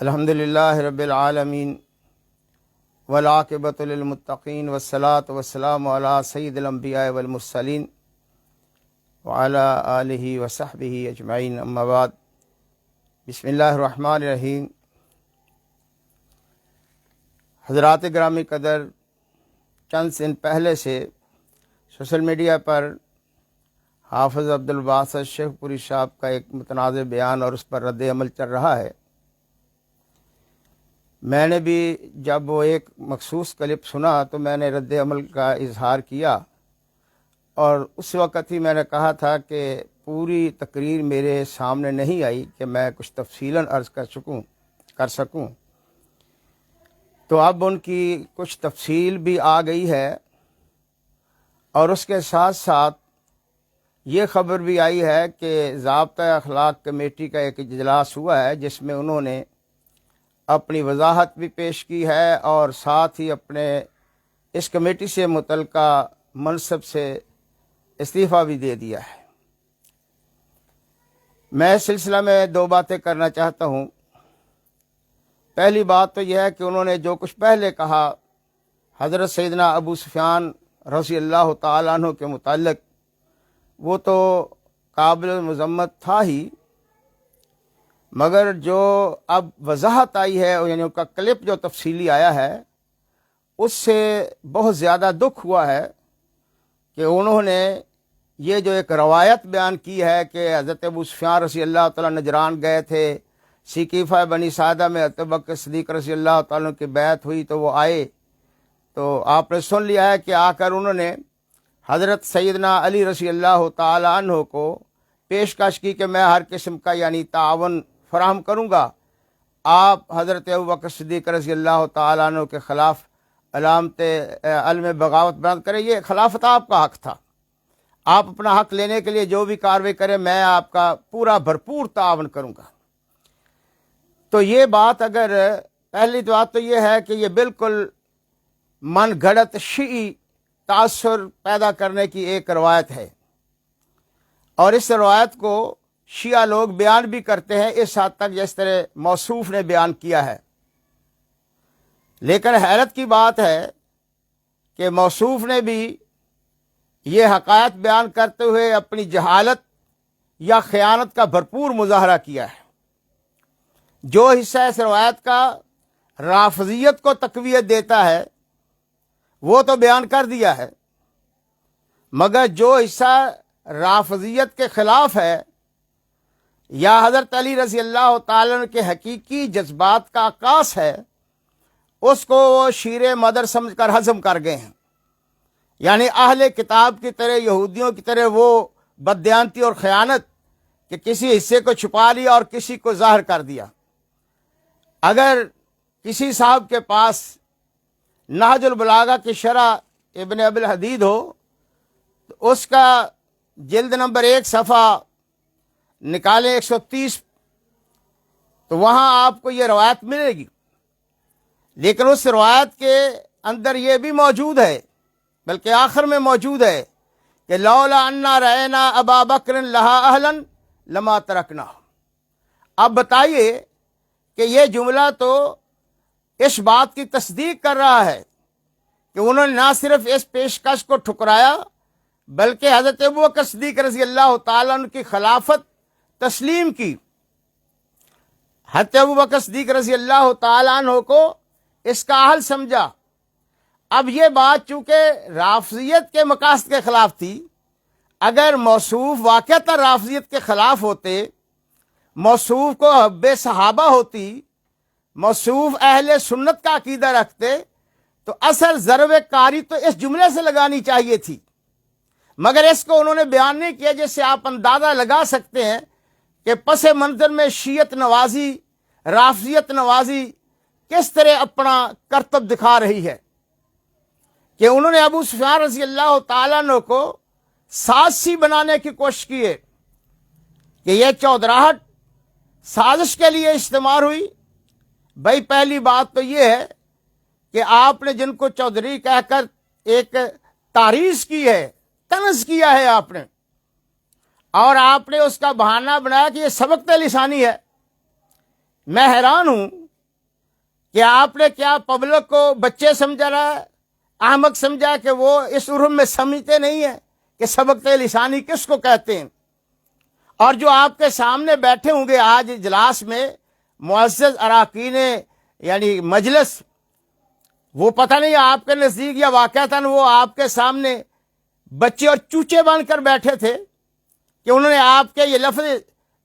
الحمدللہ رب العالمین والعاقبۃ للمتقین والصلاۃ والسلام علی سید الانبیاء والمرسلین وعلی آلہ وصحبہ اجمعین، اما بعد۔ بسم اللہ الرحمن الرحیم۔ حضرات گرامی قدر، چند دن پہلے سے سوشل میڈیا پر حافظ عبدالباسط شیخ پوری صاحب کا ایک متنازع بیان اور اس پر رد عمل چل رہا ہے۔ میں نے بھی جب وہ ایک مخصوص کلپ سنا تو میں نے رد عمل کا اظہار کیا، اور اس وقت ہی میں نے کہا تھا کہ پوری تقریر میرے سامنے نہیں آئی کہ میں کچھ تفصیلاً عرض کر سکوں۔ تو اب ان کی کچھ تفصیل بھی آ گئی ہے، اور اس کے ساتھ ساتھ یہ خبر بھی آئی ہے کہ ضابطۂ اخلاق کمیٹی کا ایک اجلاس ہوا ہے، جس میں انہوں نے اپنی وضاحت بھی پیش کی ہے اور ساتھ ہی اپنے اس کمیٹی سے متعلقہ منصب سے استعفیٰ بھی دے دیا ہے۔ میں اس سلسلہ میں دو باتیں کرنا چاہتا ہوں۔ پہلی بات تو یہ ہے کہ انہوں نے جو کچھ پہلے کہا حضرت سیدنا ابو سفیان رضی اللہ تعالیٰ عنہ کے متعلق، وہ تو قابل مذمت تھا ہی، مگر جو اب وضاحت آئی ہے، یعنی ان کا کلپ جو تفصیلی آیا ہے، اس سے بہت زیادہ دکھ ہوا ہے کہ انہوں نے یہ جو ایک روایت بیان کی ہے کہ حضرت ابو سفیان رضی اللہ تعالیٰ نجران گئے تھے، سقیفہ بنی سعدہ میں حضرت ابوبکر صدیق رضی اللہ تعالیٰ کی بیعت ہوئی تو وہ آئے، تو آپ نے سن لیا ہے کہ آ کر انہوں نے حضرت سیدنا علی رضی اللہ تعالیٰ عنہ کو پیشکش کی کہ میں ہر قسم کا یعنی تعاون فراہم کروں گا۔ آپ حضرت ابوبکر صدیق رضی اللہ تعالیٰ عنہ کے خلاف علامت علم بغاوت بلند کریں، یہ خلافت آپ کا حق تھا، آپ اپنا حق لینے کے لیے جو بھی کارروائی کریں میں آپ کا پورا بھرپور تعاون کروں گا۔ تو یہ بات، اگر پہلی بات تو یہ ہے کہ یہ بالکل من گھڑت شیعی تاثر پیدا کرنے کی ایک روایت ہے، اور اس روایت کو شیعہ لوگ بیان بھی کرتے ہیں اس حد تک جس طرح موصوف نے بیان کیا ہے۔ لیکن حیرت کی بات ہے کہ موصوف نے بھی یہ حقائق بیان کرتے ہوئے اپنی جہالت یا خیانت کا بھرپور مظاہرہ کیا ہے۔ جو حصہ اس روایت کا رافضیت کو تقویت دیتا ہے وہ تو بیان کر دیا ہے، مگر جو حصہ رافضیت کے خلاف ہے یا حضرت علی رضی اللہ تعالیٰ عنہ کے حقیقی جذبات کا عکاس ہے، اس کو وہ شیر مدر سمجھ کر ہضم کر گئے ہیں۔ یعنی اہل کتاب کی طرح، یہودیوں کی طرح وہ بددیانتی اور خیانت کہ کسی حصے کو چھپا لیا اور کسی کو ظاہر کر دیا۔ اگر کسی صاحب کے پاس نہج البلاغہ کی شرح ابن ابی الحدید ہو تو اس کا جلد نمبر 1 صفحہ نکالیں 130، تو وہاں آپ کو یہ روایت ملے گی۔ لیکن اس روایت کے اندر یہ بھی موجود ہے، بلکہ آخر میں موجود ہے کہ لولا انا رأینا ابا بکر لہا اہلا لما ترکنا۔ اب بتائیے کہ یہ جملہ تو اس بات کی تصدیق کر رہا ہے کہ انہوں نے نہ صرف اس پیشکش کو ٹھکرایا بلکہ حضرت ابوبکر صدیق رضی اللہ تعالیٰ عنہ کی خلافت تسلیم کی۔ حضرت ابوبکر صدیق رضی اللہ تعالیٰ عنہ کو اس کا اہل سمجھا۔ اب یہ بات چونکہ رافضیت کے مقاصد کے خلاف تھی، اگر موصوف واقعتاً رافضیت کے خلاف ہوتے، موصوف کو حب صحابہ ہوتی، موصوف اہل سنت کا عقیدہ رکھتے، تو اصل ضرب کاری تو اس جملے سے لگانی چاہیے تھی، مگر اس کو انہوں نے بیان نہیں کیا، جس سے آپ اندازہ لگا سکتے ہیں کہ پس منظر میں شیعت نوازی، رافضیت نوازی کس طرح اپنا کرتب دکھا رہی ہے، کہ انہوں نے ابو سفیان رضی اللہ تعالیٰ عنہ کو سازشی بنانے کی کوشش کی ہے کہ یہ چودراہٹ سازش کے لیے استعمال ہوئی۔ بھائی پہلی بات تو یہ ہے کہ آپ نے جن کو چودھری کہہ کر ایک تعریض کی ہے، طنز کیا ہے آپ نے، اور آپ نے اس کا بہانہ بنایا کہ یہ سبقت لسانی ہے۔ میں حیران ہوں کہ آپ نے کیا پبلک کو بچے سمجھا رہا ہے، احمق سمجھا کہ وہ اس عرم میں سمجھتے نہیں ہیں کہ سبقت لسانی کس کو کہتے ہیں؟ اور جو آپ کے سامنے بیٹھے ہوں گے آج اجلاس میں معزز اراکین یعنی مجلس، وہ پتہ نہیں آپ کے نزدیک یا واقعتاً وہ آپ کے سامنے بچے اور چوچے بن کر بیٹھے تھے کہ انہوں نے آپ کے یہ لفظ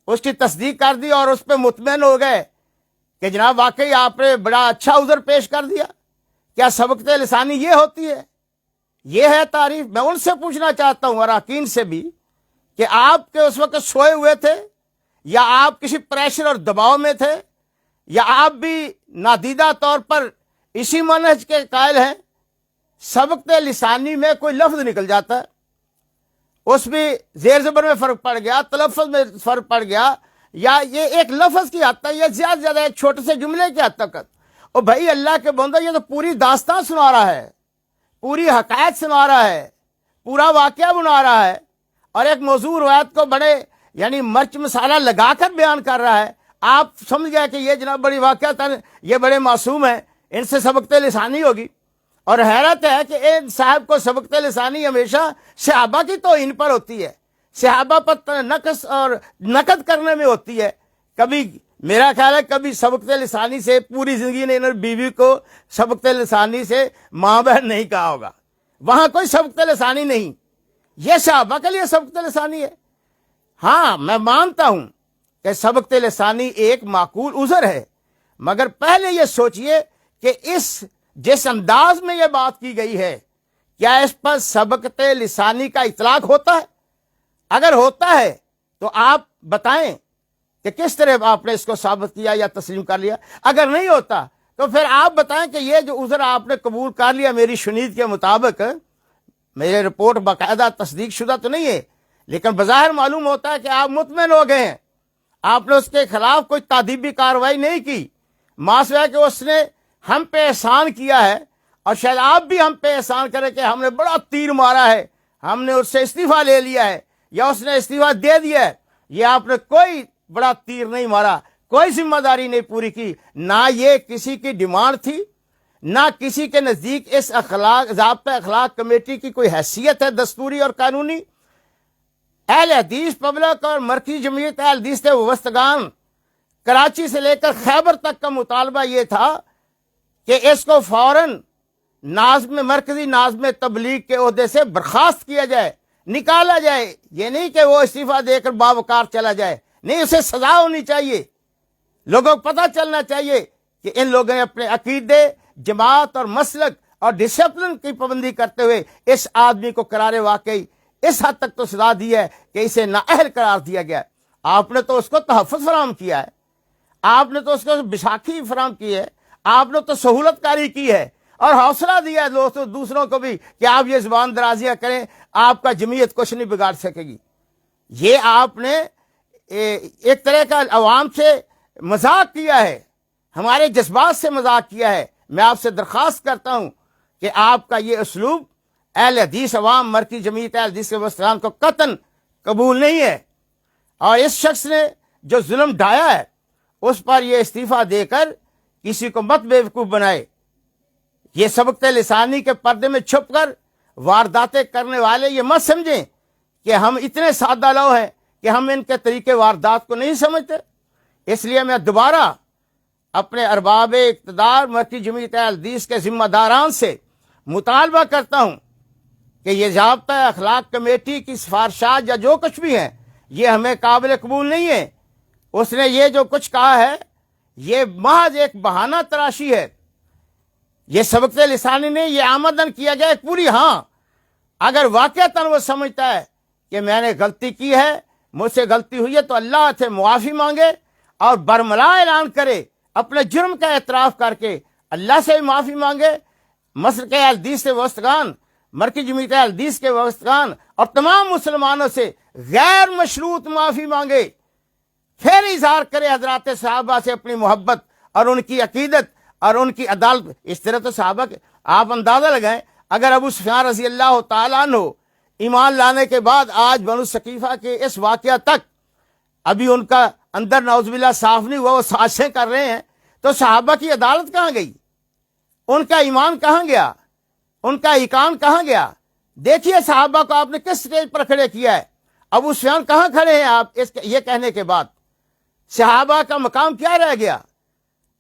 اس کی تصدیق کر دی اور اس پہ مطمئن ہو گئے کہ جناب واقعی آپ نے بڑا اچھا عذر پیش کر دیا؟ کیا سبقت لسانی یہ ہوتی ہے؟ یہ ہے تعریف؟ میں ان سے پوچھنا چاہتا ہوں اراکین سے بھی کہ آپ کے اس وقت سوئے ہوئے تھے یا آپ کسی پریشر اور دباؤ میں تھے یا آپ بھی نادیدہ طور پر اسی منہج کے قائل ہیں؟ سبقت لسانی میں کوئی لفظ نکل جاتا ہے، اس میں زیر زبر میں فرق پڑ گیا، تلفظ میں فرق پڑ گیا، یا یہ ایک لفظ کی حد تک یا زیادہ سے زیادہ ایک چھوٹے سے جملے کی حد تک، اور بھائی اللہ کے بندو یہ تو پوری داستان سنا رہا ہے، پوری حقائق سنا رہا ہے، پورا واقعہ بنا رہا ہے، اور ایک موضوع روایت کو بڑے یعنی مرچ مسالہ لگا کر بیان کر رہا ہے۔ آپ سمجھ گئے کہ یہ جناب بڑی واقعہ تھا، یہ بڑے معصوم ہیں، ان سے سبقت لسانی ہوگی۔ اور حیرت ہے کہ ان صاحب کو سبقت لسانی ہمیشہ صحابہ کی توہین پر ہوتی ہے، صحابہ پر نقص اور نقد کرنے میں ہوتی ہے۔ کبھی میرا خیال ہے کبھی سبقت لسانی سے پوری زندگی نے انہوں بیوی کو سبقت لسانی سے ماں بہن نہیں کہا ہوگا، وہاں کوئی سبقت لسانی نہیں، یہ صحابہ کے لیے سبقت لسانی ہے۔ ہاں میں مانتا ہوں کہ سبقت لسانی ایک معقول عذر ہے، مگر پہلے یہ سوچئے کہ جس انداز میں یہ بات کی گئی ہے کیا اس پر سبقت لسانی کا اطلاق ہوتا ہے؟ اگر ہوتا ہے تو آپ بتائیں کہ کس طرح آپ نے اس کو ثابت کیا یا تسلیم کر لیا۔ اگر نہیں ہوتا تو پھر آپ بتائیں کہ یہ جو عذر آپ نے قبول کر لیا میری شنید کے مطابق، میرے رپورٹ باقاعدہ تصدیق شدہ تو نہیں ہے لیکن بظاہر معلوم ہوتا ہے کہ آپ مطمئن ہو گئے ہیں، آپ نے اس کے خلاف کوئی تادیبی کارروائی نہیں کی، ماسوائے کہ اس نے ہم پہ احسان کیا ہے، اور شاید آپ بھی ہم پہ احسان کریں کہ ہم نے بڑا تیر مارا ہے، ہم نے اس سے استعفیٰ لے لیا ہے یا اس نے استعفیٰ دے دیا ہے۔ یہ آپ نے کوئی بڑا تیر نہیں مارا، کوئی ذمہ داری نہیں پوری کی، نہ یہ کسی کی ڈیمانڈ تھی، نہ کسی کے نزدیک اس ضابطہ اخلاق کمیٹی کی کوئی حیثیت ہے دستوری اور قانونی۔ اہل حدیث پبلک اور مرکزی جمعیت اہل حدیث وابستگان کراچی سے لے کر خیبر تک کا مطالبہ یہ تھا کہ اس کو فوراً مرکزی ناظم تبلیغ کے عہدے سے برخاست کیا جائے، نکالا جائے۔ یہ نہیں کہ وہ استعفیٰ دے کر باوقار چلا جائے، نہیں، اسے سزا ہونی چاہیے، لوگوں کو پتہ چلنا چاہیے کہ ان لوگوں نے اپنے عقیدے، جماعت اور مسلک اور ڈسپلن کی پابندی کرتے ہوئے اس آدمی کو قرار واقعی اس حد تک تو سزا دی ہے کہ اسے نااہل قرار دیا گیا۔ آپ نے تو اس کو تحفظ فراہم کیا ہے، آپ نے تو اس کو بساکھی فراہم کی ہے، آپ نے تو سہولت کاری کی ہے اور حوصلہ دیا ہے دوسروں کو بھی کہ آپ یہ زبان درازیاں کریں، آپ کا جمعیت کچھ نہیں بگاڑ سکے گی۔ یہ آپ نے ایک طرح کا عوام سے مذاق کیا ہے، ہمارے جذبات سے مذاق کیا ہے۔ میں آپ سے درخواست کرتا ہوں کہ آپ کا یہ اسلوب اہل حدیث عوام مرکزی جمعیت اہل حدیث کے وابستگان کو قطعاً قبول نہیں ہے، اور اس شخص نے جو ظلم ڈھایا ہے اس پر یہ استعفیٰ دے کر کسی کو مت بیوقوف بنائے۔ یہ سبقت لسانی کے پردے میں چھپ کر وارداتیں کرنے والے یہ مت سمجھیں کہ ہم اتنے سادہ لو ہیں کہ ہم ان کے طریقے واردات کو نہیں سمجھتے۔ اس لیے میں دوبارہ اپنے ارباب اقتدار مرکزی جمعیت اہل حدیث کے ذمہ داران سے مطالبہ کرتا ہوں کہ یہ ضابطہ اخلاق کمیٹی کی سفارشات یا جو کچھ بھی ہیں یہ ہمیں قابل قبول نہیں ہے۔ اس نے یہ جو کچھ کہا ہے یہ محض ایک بہانہ تراشی ہے، یہ سبقت لسانی نہیں، یہ آمدن کیا گیا ایک پوری۔ ہاں اگر واقعتاً وہ سمجھتا ہے کہ میں نے غلطی کی ہے، مجھ سے غلطی ہوئی ہے، تو اللہ سے معافی مانگے اور برملا اعلان کرے، اپنے جرم کا اعتراف کر کے اللہ سے معافی مانگے، مسلک اہل حدیث کے وابستگان، مرکزی جمعیت اہل حدیث کے وابستگان اور تمام مسلمانوں سے غیر مشروط معافی مانگے، پھر اظہار کرے حضرات صحابہ سے اپنی محبت اور ان کی عقیدت اور ان کی عدالت۔ اس طرح تو صحابہ کے آپ اندازہ لگائیں، اگر ابو سفیان رضی اللہ تعالیٰ عنہ ایمان لانے کے بعد آج بنو ثقیفہ کے اس واقعہ تک ابھی ان کا اندر نعوذ باللہ صاف نہیں ہوا، وہ سازشیں کر رہے ہیں، تو صحابہ کی عدالت کہاں گئی؟ ان کا ایمان کہاں گیا؟ ان کا ایقان کہاں گیا؟ دیکھیے صحابہ کو آپ نے کس سٹیج پر کھڑے کیا ہے۔ ابو سفیان کہاں کھڑے ہیں آپ یہ کہنے کے بعد؟ صحابہ کا مقام کیا رہ گیا؟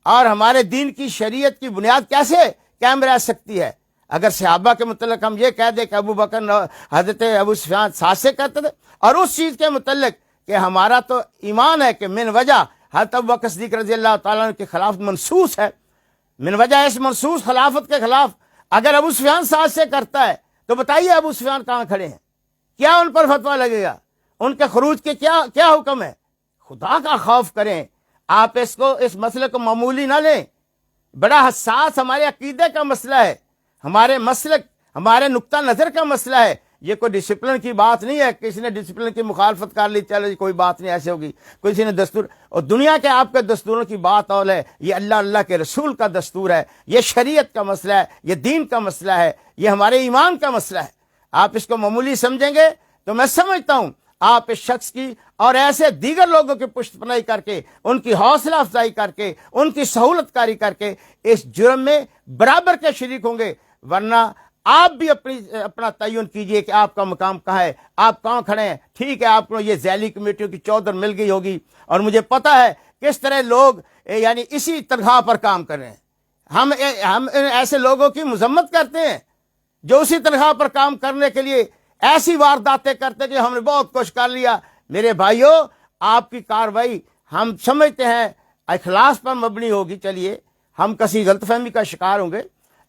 اور ہمارے دین کی شریعت کی بنیاد کیسے قائم رہ سکتی ہے اگر صحابہ کے متعلق ہم یہ کہہ دیں کہ ابو بکر حضرت ابو سفیان ساتھ سے کرتے تھے، اور اس چیز کے متعلق کہ ہمارا تو ایمان ہے کہ من وجہ حضرت ابو بکر صدیق رضی اللہ تعالیٰ عنہ کے خلاف منصوص ہے، من وجہ اس منصوص خلافت کے خلاف اگر ابو سفیان ساتھ سے کرتا ہے تو بتائیے ابو سفیان کہاں کھڑے ہیں؟ کیا ان پر فتویٰ لگے گا؟ ان کے خروج کے کیا حکم ہے؟ خدا کا خوف کریں، آپ اس مسئلے کو معمولی نہ لیں، بڑا حساس ہمارے عقیدے کا مسئلہ ہے، ہمارے مسلک، ہمارے نقطہ نظر کا مسئلہ ہے۔ یہ کوئی ڈسپلن کی بات نہیں ہے، کسی نے ڈسپلن کی مخالفت کر لی چلو کوئی بات نہیں ایسے ہوگی، کسی نے دستور، اور دنیا کے آپ کے دستوروں کی بات اور ہے، یہ اللہ کے رسول کا دستور ہے، یہ شریعت کا مسئلہ ہے، یہ دین کا مسئلہ ہے، یہ ہمارے ایمان کا مسئلہ ہے۔ آپ اس کو معمولی سمجھیں گے تو میں سمجھتا ہوں آپ اس شخص کی اور ایسے دیگر لوگوں کی پشت پناہی کر کے، ان کی حوصلہ افزائی کر کے، ان کی سہولت کاری کر کے اس جرم میں برابر کے شریک ہوں گے، ورنہ آپ بھی اپنا تعین کیجئے کہ آپ کا مقام کہاں ہے، آپ کہاں کھڑے ہیں۔ ٹھیک ہے آپ کو یہ ذیلی کمیٹیوں کی چودر مل گئی ہوگی، اور مجھے پتا ہے کس طرح لوگ یعنی اسی تنخواہ پر کام کر رہے ہیں۔ ہم ایسے لوگوں کی مذمت کرتے ہیں جو اسی تنخواہ پر کام کرنے کے لیے ایسی وارداتیں کرتے کہ ہم نے بہت کچھ کر لیا۔ میرے بھائیوں، آپ کی کارروائی ہم سمجھتے ہیں اخلاص پر مبنی ہوگی، چلیے ہم کسی غلط فہمی کا شکار ہوں گے،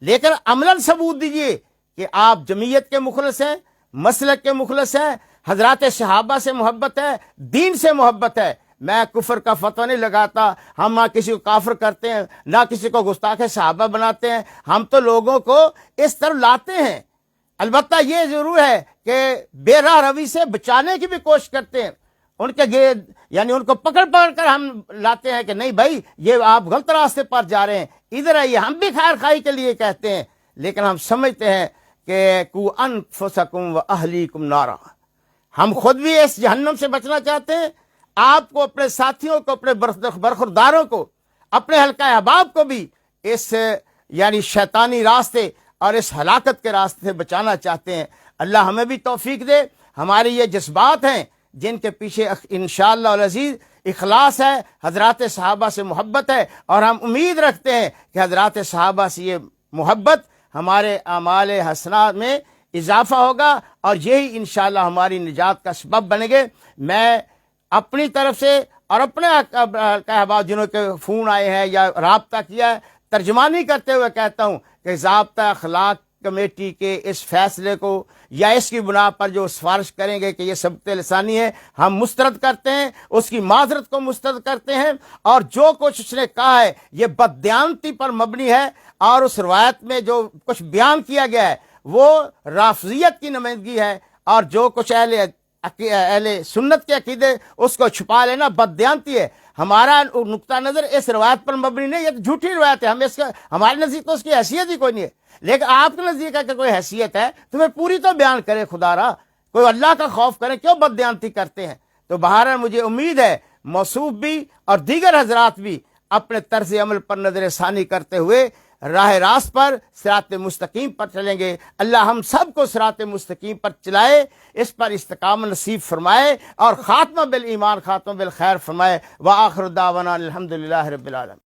لیکن عملاً ثبوت دیجئے کہ آپ جمعیت کے مخلص ہیں، مسلک کے مخلص ہیں، حضرات صحابہ سے محبت ہے، دین سے محبت ہے۔ میں کفر کا فتویٰ نہیں لگاتا، ہم نہ کسی کو کافر کرتے ہیں، نہ کسی کو گستاخ صحابہ بناتے ہیں، ہم تو لوگوں کو اس طرف لاتے ہیں۔ البتہ یہ ضرور ہے کہ بے راہ روی سے بچانے کی بھی کوشش کرتے ہیں، ان کے یعنی ان کو پکڑ کر ہم لاتے ہیں کہ نہیں بھائی یہ آپ غلط راستے پر جا رہے ہیں، ادھر آئیے۔ ہم بھی خیر خواہی کے لیے کہتے ہیں، لیکن ہم سمجھتے ہیں کہ کو انفسکم و اہلیکم نارا، ہم خود بھی اس جہنم سے بچنا چاہتے ہیں، آپ کو، اپنے ساتھیوں کو، اپنے برخورداروں کو، اپنے حلقہ احباب کو بھی اس یعنی شیطانی راستے اور اس ہلاکت کے راستے سے بچانا چاہتے ہیں۔ اللہ ہمیں بھی توفیق دے۔ ہماری یہ جذبات ہیں جن کے پیچھے انشاءاللہ العزیز اخلاص ہے، حضرات صحابہ سے محبت ہے، اور ہم امید رکھتے ہیں کہ حضرات صحابہ سے یہ محبت ہمارے اعمال حسنات میں اضافہ ہوگا، اور یہی انشاءاللہ ہماری نجات کا سبب بنے گے۔ میں اپنی طرف سے اور اپنے احباب جنہوں کے فون آئے ہیں یا رابطہ کیا ہے، ترجمانی کرتے ہوئے کہتا ہوں کہ ضابطہ اخلاق کمیٹی کے اس فیصلے کو یا اس کی بنا پر جو سفارش کریں گے کہ یہ ثبت لسانی ہے، ہم مسترد کرتے ہیں، اس کی معذرت کو مسترد کرتے ہیں، اور جو کچھ اس نے کہا ہے یہ بددیانتی پر مبنی ہے، اور اس روایت میں جو کچھ بیان کیا گیا ہے وہ رافضیت کی نمائندگی ہے، اور جو کچھ اہل سنت کے عقیدے اس کو چھپا لینا بددیانتی ہے۔ ہمارا نقطہ نظر اس روایت پر مبنی نہیں، یہ تو جھوٹی روایت ہے، ہمارے نزدیک تو اس کی حیثیت ہی کوئی نہیں ہے، لیکن آپ کے نزدیک اگر کوئی حیثیت ہے تو پھر پوری تو بیان کرے، خدا را کوئی اللہ کا خوف کریں، کیوں بددیانتی کرتے ہیں؟ تو بہرحال مجھے امید ہے موصوف بھی اور دیگر حضرات بھی اپنے طرز عمل پر نظر ثانی کرتے ہوئے راہ راست پر، صراط مستقیم پر چلیں گے۔ اللہ ہم سب کو صراط مستقیم پر چلائے، اس پر استقامت نصیب فرمائے، اور خاتمہ بالایمان، خاتمہ بالخیر فرمائے۔ وآخر دعوانا الحمدللہ رب العالمین۔